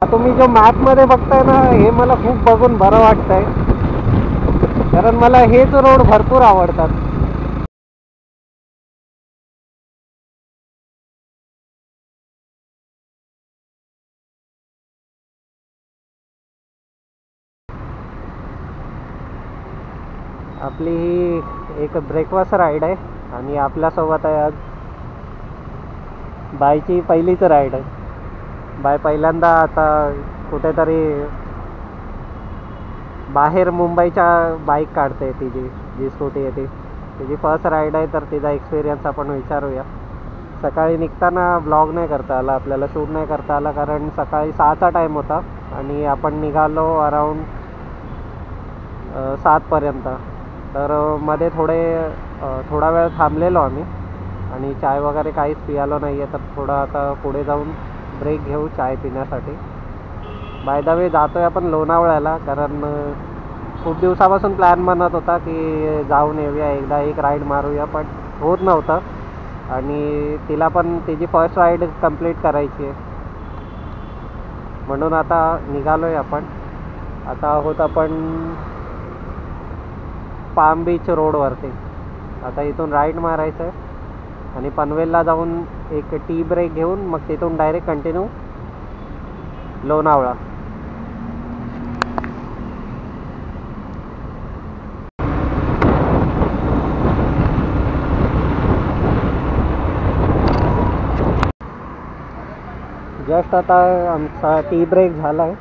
तुम्ही जो मॅप मध्ये बघताय ना, हे मला खूप बघून बरं वाटतंय, कारण मला हेच रोड भरपूर आवडतात. आपली ही एक ब्रेकफास्ट राईड आहे आणि आपल्यासोबत आहे आज बायची पहिलीच राईड आहे. बाय पहिल्यांदा आता कुठेतरी बाहेर मुंबईच्या बाईक काढते. तिची जी स्कूटी आहे तिची फर्स्ट राईड आहे, तर तिचा एक्सपिरियन्स आपण विचारूया. सकाळी निघताना ब्लॉग नाही करता आला आपल्याला, शूट नाही करता आला, कारण सकाळी 6चा टाईम होता आणि आपण निघालो अराऊंड 7पर्यंत. तर मध्ये थोडा वेळ थांबलेलो आम्ही आणि चाय वगैरे काहीच पियालो नाही आहे. तर थोडं आता पुढे जाऊन ब्रेक घेऊ चाय पिण्यासाठी. बाय द वे जातो आहे आपण लोणावळ्याला, कारण खूप दिवसापासून प्लॅन बनत होता की जाऊन येऊया, एकदा एक राईड मारूया, पण होत नव्हतं. आणि तिला पण तिची फर्स्ट राईड कंप्लीट करायची आहे, म्हणून आता निघालो आहे आपण. आता आहोत आपण पाम बीच रोडवरती. आता इथून राईड मारायचं आहे आणि पनवेलला जाऊन एक टी ब्रेक घेऊन मग तिथून डायरेक्ट कंटिन्यू लोणावळा. जस्ट आता आमचा टी ब्रेक झाला आहे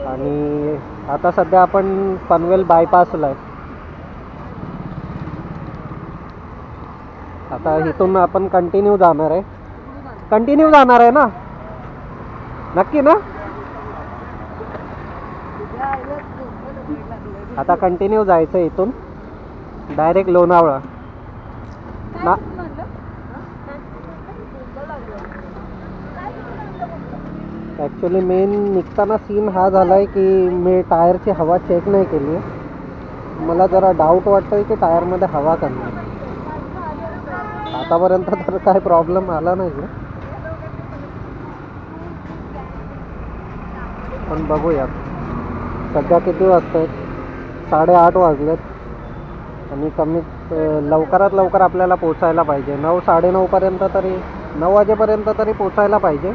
आणि आता सध्या आपण पनवेल बायपासला आहे. आता इथून आपण कंटिन्यू जाणार आहे ना, नक्की ना? आता कंटिन्यू जायचं इथून डायरेक्ट लोणावळा ना. ॲक्च्युली मेन निघताना सीन हा झाला आहे की मी टायरची हवा चेक नाही केली आहे. मला जरा डाऊट वाटतोय की टायरमध्ये हवा कमी आहे. आतापर्यंत तर काय प्रॉब्लेम आला नाही आहे, पण बघूया. सध्या किती वाजतात? 8:30 वाजलेत आणि लवकरात लवकर आपल्याला पोचायला पाहिजे. 9, 9:30पर्यंत तरी, 9 वाजेपर्यंत तरी पोचायला पाहिजे.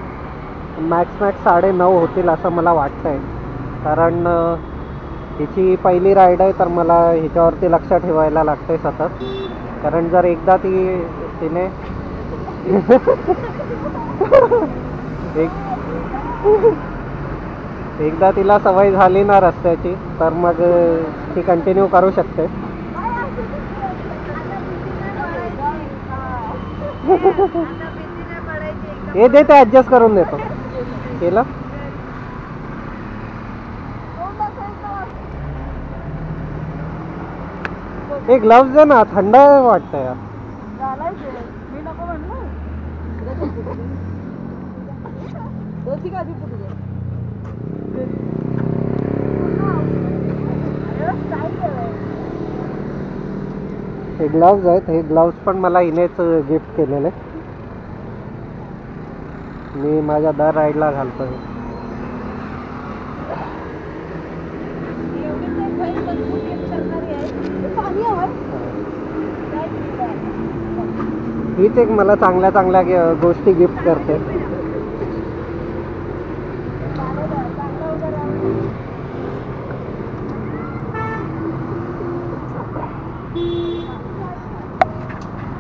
मॅक्स 9:30 होतील असं मला वाटतं आहे, कारण हिची पहिली राईड आहे, तर मला ह्याच्यावरती लक्ष ठेवायला लागतं आहे सतत. कारण जर एकदा तिने एकदा तिला सवय झाली ना रस्त्याची, तर मग ती कंटिन्यू करू शकते. हे देते, ॲडजस्ट करून देतो. केलं हे ग्लव्स दे ना, थंड वाटतं यार. हे ग्लव्ज आहेत, हे ग्लव्ज पण मला हिनेच गिफ्ट केलेले. मी माझ्या दर राईडला घालतो. हीच एक मला चांगल्या चांगल्या गोष्टी गिफ्ट करते.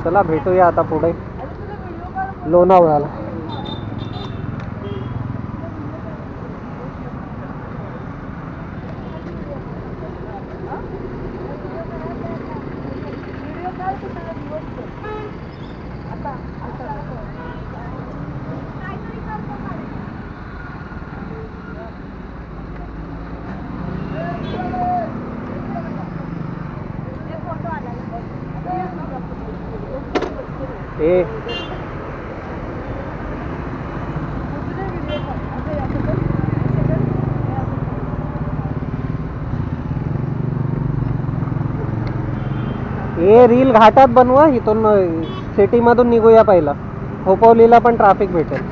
चला भेटूया आता पुढे लोणावळ्याला. हे रील घाटात बनवा, इथून सिटीमधून निघूया पहिला. खोपोलीला पण ट्रॅफिक भेटेल.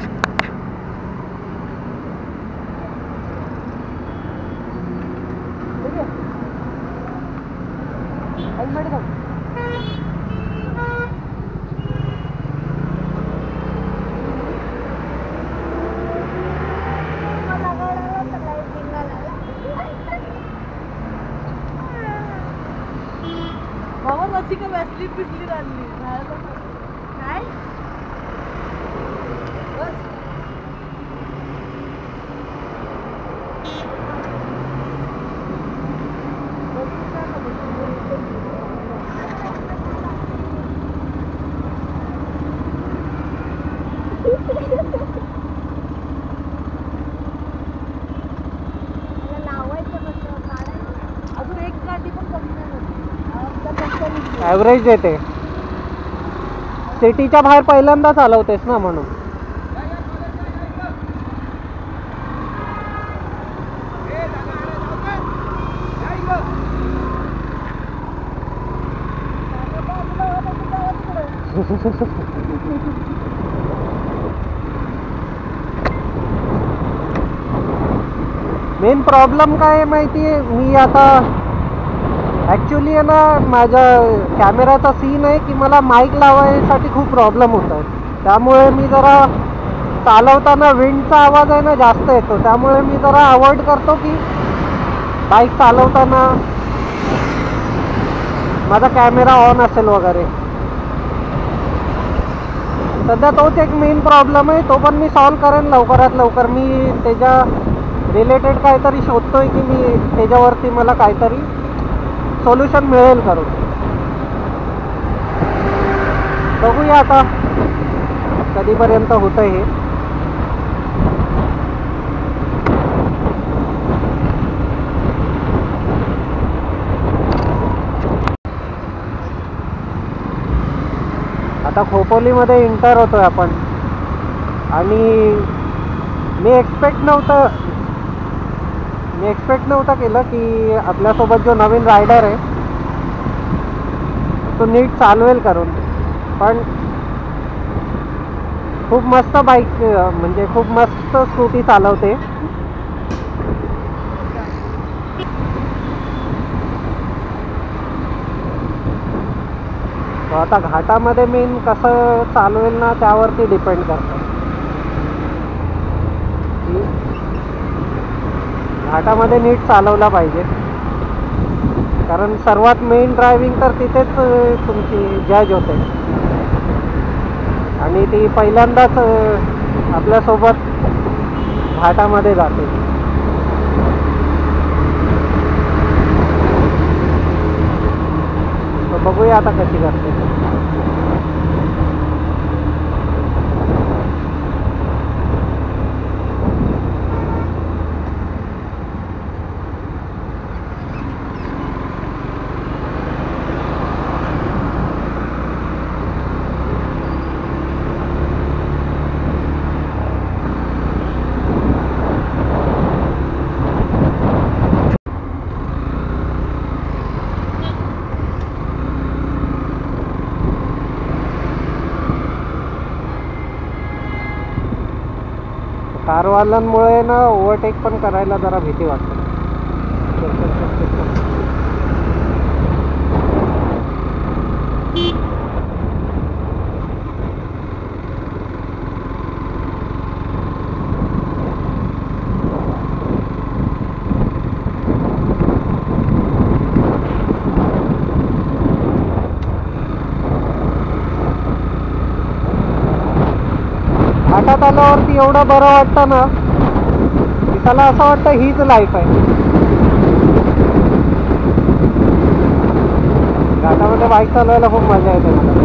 ॲव्हरेज देते. सिटीच्या बाहेर पहिल्यांदा चालवतेस ना म्हणून. मेन प्रॉब्लेम काय आहे माहिती आहे, मी आता ॲक्च्युली आहे ना, माझ्या कॅमेराचा सीन आहे की मला माईक लावायसाठी खूप प्रॉब्लेम होत आहे. त्यामुळे मी जरा चालवताना विंडचा आवाज आहे ना जास्त येतो. त्यामुळे मी जरा अवॉइड करतो की बाईक चालवताना माझा कॅमेरा ऑन असेल वगैरे. सध्या तोच एक मेन प्रॉब्लेम आहे. तो पण मी सॉल्व करेन लवकरात लवकर. मी त्याच्या रिलेटेड काहीतरी शोधतोय की मी त्याच्यावरती मला काहीतरी सोल्युशन मिळेल करून. बघूया आता कधीपर्यंत होतं हे. आता खोपोलीमध्ये एंटर होतोय आपण. आणि मी एक्सपेक्ट नव्हतं केलं की आपल्यासोबत जो नवीन रायडर आहे तो नीट चालवेल करून. पण खूप मस्त बाईक, म्हणजे खूप मस्त स्कूटी चालवते. तो आता घाटामध्ये मेन कसं चालवेल ना त्यावरती डिपेंड करतं. घाटामध्ये नीट चालवला पाहिजे, कारण सर्वात मेन ड्रायव्हिंग तर तिथेच तुमची जज होते. आणि ती पहिल्यांदाच आपल्यासोबत घाटामध्ये जाते. तर बघूया आता कशी करते. कारवाल्यांमुळे ना ओव्हरटेक पण करायला जरा भीती वाटते. घाटात आल्यावरती एवढं बरं वाटतं ना की त्याला असं वाटतं हीच लाईफ आहे. घाटामध्ये बाईक चालवायला खूप मजा येते मला.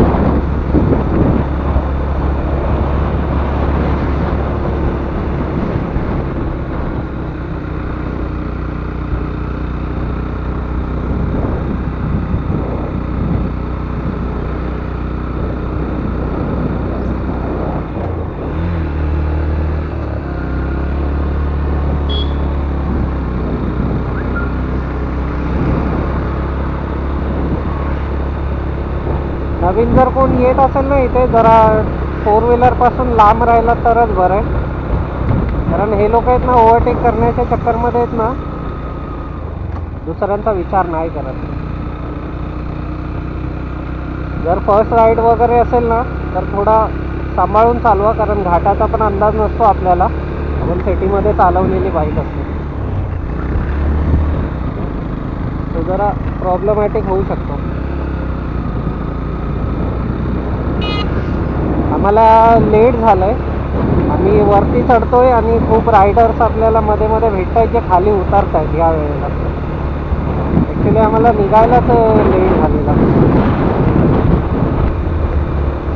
नवीन जर कोण येत असेल ना इथे, जरा 4 व्हीलरपासून लांब राहिला तरच बरं आहे. कारण हे लोक आहेत ना ओव्हरटेक करण्याच्या चक्करमध्ये आहेत ना दुसऱ्यांचा विचार नाही करत. जर फर्स्ट राईड वगैरे असेल ना तर थोडा सांभाळून चालवा, कारण घाटाचा पण अंदाज नसतो आपल्याला. आपण सिटीमध्ये चालवलेली बाईक असते, तो जरा प्रॉब्लेमॅटिक होऊ शकतो. आम्हाला लेट झालं आहे, आम्ही वरती चढतोय आणि खूप रायडर्स आपल्याला मध्ये मध्ये भेटत आहेत जे खाली उतरत आहेत या वेळेला. ॲक्च्युली आम्हाला निघायलाच लेट झालेला.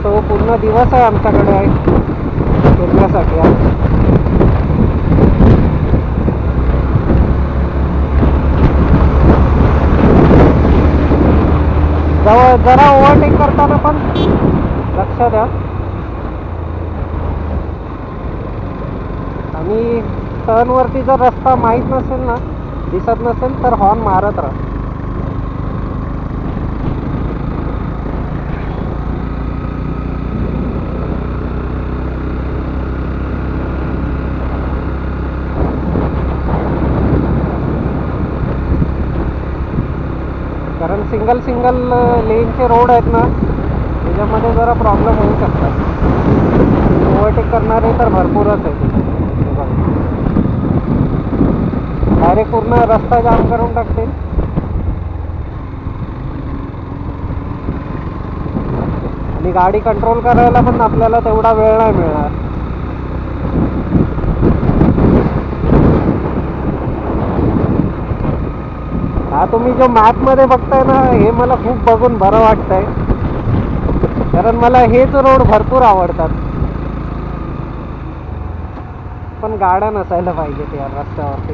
सो पूर्ण दिवस आहे आमच्याकडे फिरण्यासाठी. जरा ओव्हरटेक करताना पण लक्ष द्या, आणि टर्नवरती जर रस्ता माहीत नसेल ना, दिसत नसेल तर हॉर्न मारत राहा. कारण सिंगल लेनचे रोड आहेत ना, त्याच्यामध्ये जरा प्रॉब्लेम होऊ शकतात. ओव्हरटेक करणारे तर भरपूरच आहेत. डायरेक्ट पूर्ण रस्ता जाम करून टाकतील. आणि गाडी कंट्रोल करायला पण आपल्याला तेवढा वेळ नाही मिळणार. हा तुम्ही जो मॅपमध्ये बघताय ना, हे मला खूप बघून बरं वाटतंय, कारण मला हेच रोड भरपूर आवडतात. पण गाड्या नसायला पाहिजेत या रस्त्यावरती.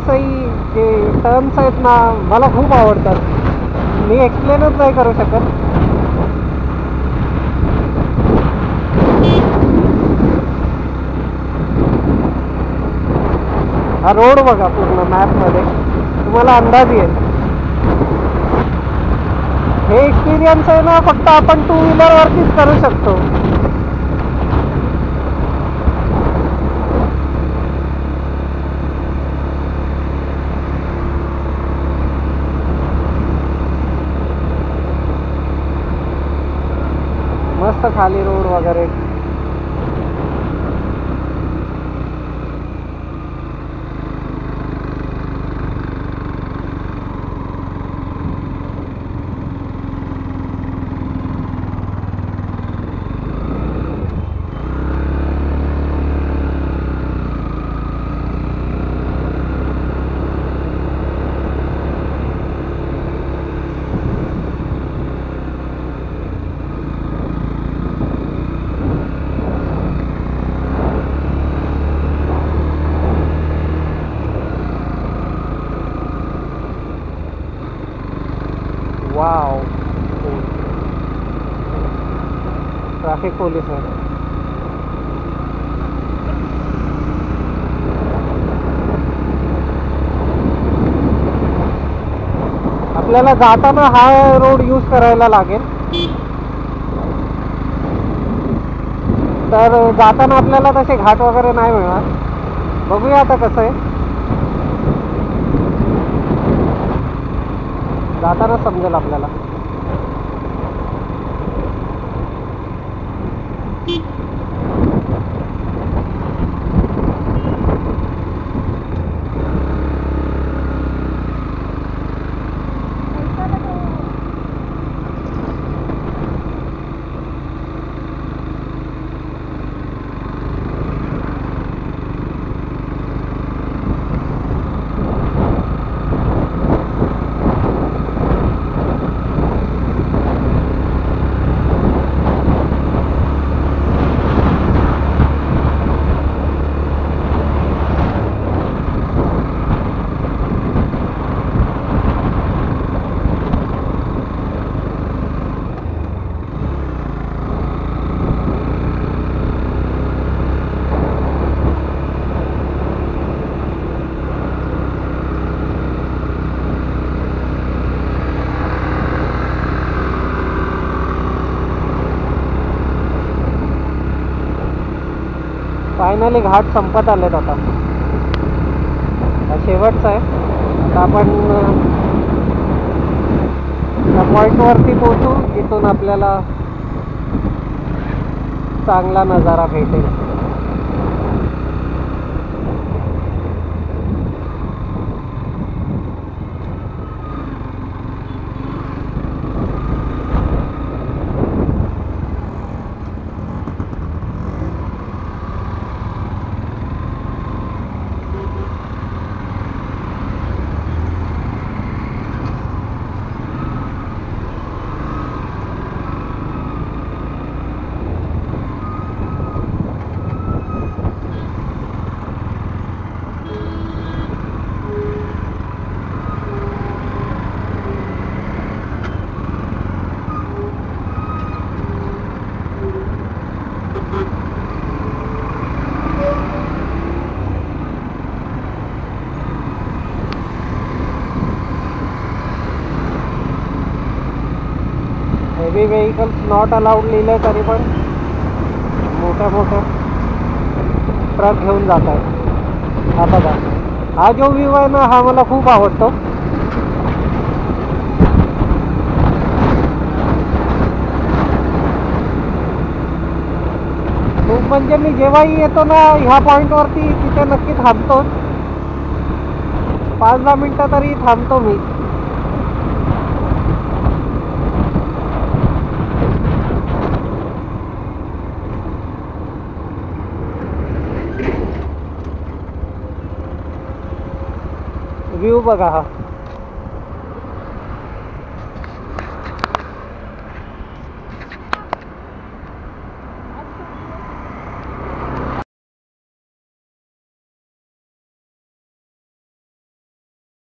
सही जे टर्न्स आहेत ना, मला खूप आवडतात. मी एक्सप्लेनच नाही करू शकत. हा रोड बघा पूर्ण मॅपमध्ये, तुम्हाला अंदाज येईल. हे एक्सपिरियन्स आहे ना, फक्त आपण 2 व्हीलरवरतीच करू शकतो. मस्त खाली रोड वगैरे. वाव, ट्रॅफिक पोलीस आहे. आपल्याला जाताना हा रोड यूज करायला लागेल. तर जाताना आपल्याला तसे घाट वगैरे नाही मिळणार. बघूया आता कसं आहे, जाताना समजेल आपल्याला. फायनली घाट संपत आलेत आता. हा शेवटचा आहे. आता आपण त्या पॉईंटवरती पोहोचू जिथून आपल्याला चांगला नजारा भेटेल. हेवी व्हेकल्स नॉट अलाउड लिहिलं तरी पण मोठ्या मोठ्या ट्रक घेऊन जात आहेत. हा बघा, हा जो व्ह्यू आहे ना, हा मला खूप आवडतो. खूप म्हणजे मी जेव्हाही येतो ना ह्या पॉईंटवरती, तिथे नक्की थांबतोच. 5-10 मिनटं तरी थांबतो मी. व्ह्यू बघा हा.